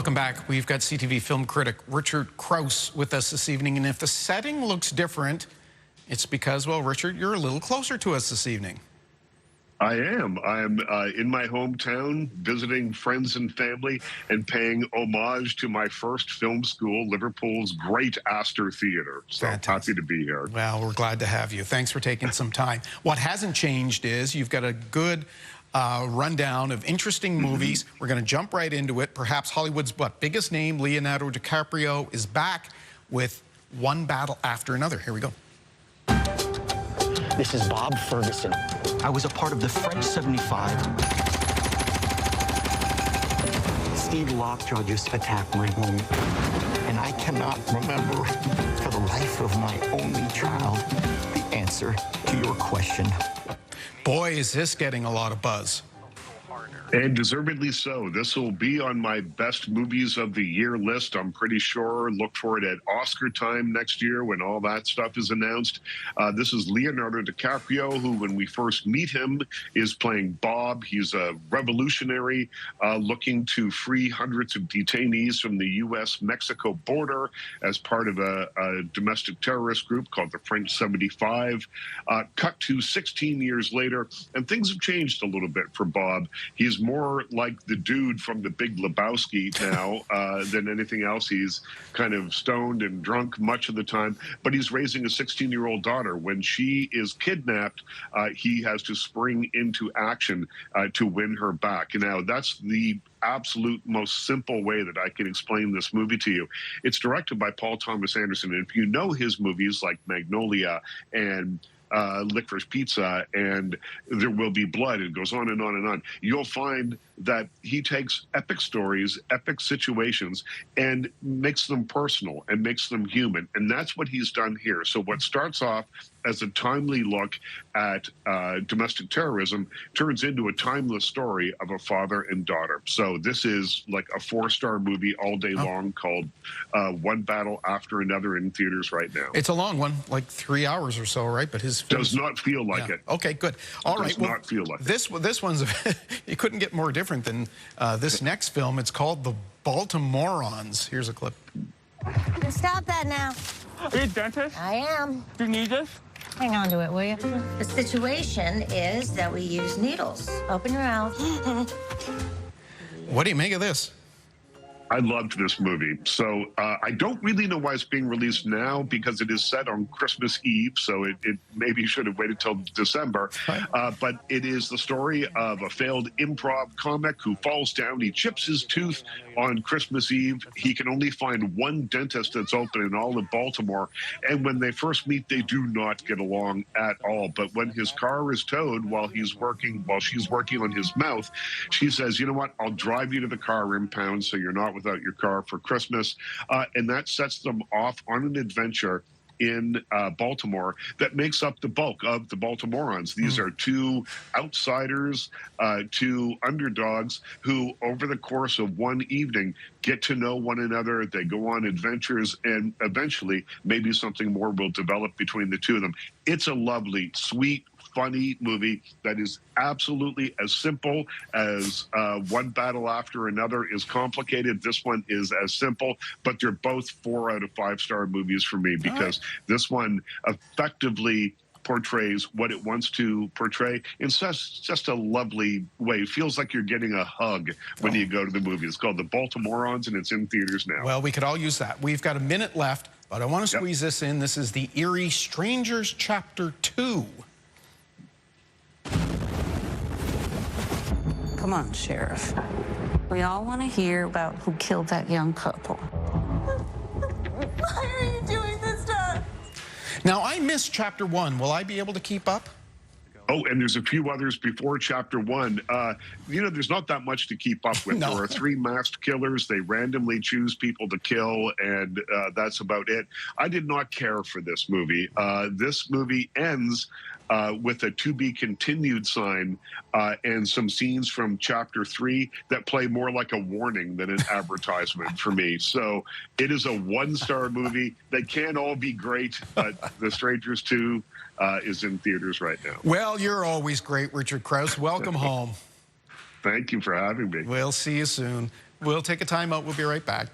Welcome back. We've got CTV film critic Richard Crouse with us this evening. And if the setting looks different, it's because, well, Richard, you're a little closer to us this evening. I am. I'm in my hometown visiting friends and family and paying homage to my first film school, Liverpool's great Astor Theatre. So Fantastic. Happy to be here. Well, we're glad to have you. Thanks for taking some time. What hasn't changed is you've got a good rundown of interesting movies. We're going to jump right into it. Perhaps Hollywood's biggest name, Leonardo DiCaprio, is back with One Battle After Another. Here we go. This is Bob Ferguson. I was a part of the French 75. Steve Lockjaw just attacked my home, and I cannot remember for the life of my only child the answer to your question. Boy, is this getting a lot of buzz. And deservedly so. This will be on my best movies of the year list, I'm pretty sure. Look for it at Oscar time next year when all that stuff is announced. This is Leonardo DiCaprio, who, when we first meet him, is playing Bob. He's a revolutionary looking to free hundreds of detainees from the U.S.-Mexico border as part of a domestic terrorist group called the French 75. Cut to 16 years later, and things have changed a little bit for Bob. He's more like the dude from The Big Lebowski now than anything else. He's kind of stoned and drunk much of the time, but he's raising a 16-year-old daughter. When she is kidnapped, he has to spring into action to win her back. Now, that's the absolute most simple way that I can explain this movie to you. It's directed by Paul Thomas Anderson, and if you know his movies like Magnolia and Licorice Pizza and There Will Be Blood, it goes on and on and on, you'll find that he takes epic stories, epic situations, and makes them personal and makes them human. And that's what he's done here. So what starts off as a timely look at domestic terrorism turns into a timeless story of a father and daughter. So this is like a 4-star movie all day long called One Battle After Another, in theaters right now. It's a long one, like 3 hours or so, right? But his films... Does not feel like it. Okay, good. All right. Does not feel like this one's you couldn't get more different than this next film. It's called The Baltimoreans. Here's a clip. Stop that now. Are you a dentist? I am. Do you need this? Hang on to it, will you? The situation is that we use needles. Open your mouth. What do you make of this? I loved this movie. So I don't really know why it's being released now, because it is set on Christmas Eve, so it maybe should have waited till December. But it is the story of a failed improv comic who falls down. He chips his tooth on Christmas Eve. He can only find one dentist that's open in all of Baltimore. And when they first meet, they do not get along at all. But when his car is towed while she's working on his mouth, she says, you know what, I'll drive you to the car impound so you're not without your car for Christmas. And that sets them off on an adventure in Baltimore that makes up the bulk of the Baltimoreans. These are two outsiders, two underdogs who, over the course of one evening, get to know one another. They go on adventures, and eventually maybe something more will develop between the two of them. It's a lovely, sweet, funny movie that is absolutely as simple as One Battle After Another is complicated. This one is as simple, but they're both 4 out of 5-star movies for me, because this one effectively portrays what it wants to portray in just a lovely way. It feels like you're getting a hug when you go to the movie. It's called The Baltimoreans, and it's in theaters now. Well, we could all use that. We've got a minute left, but I want to squeeze this in. This is The Eerie Strangers Chapter 2. Come on, Sheriff. We all want to hear about who killed that young couple. Why are you doing this to us? Now, I missed Chapter 1. Will I be able to keep up? Oh, and there's a few others before Chapter 1. You know, there's not that much to keep up with. No. There are 3 masked killers. They randomly choose people to kill, and that's about it. I did not care for this movie. This movie ends with a to be continued sign and some scenes from Chapter 3 that play more like a warning than an advertisement for me. So it is a 1-star movie. They can't all be great, but The Strangers 2 is in theaters right now. Well, you're always great, Richard Crouse. Welcome home. Thank you for having me. We'll see you soon. We'll take a time out. We'll be right back.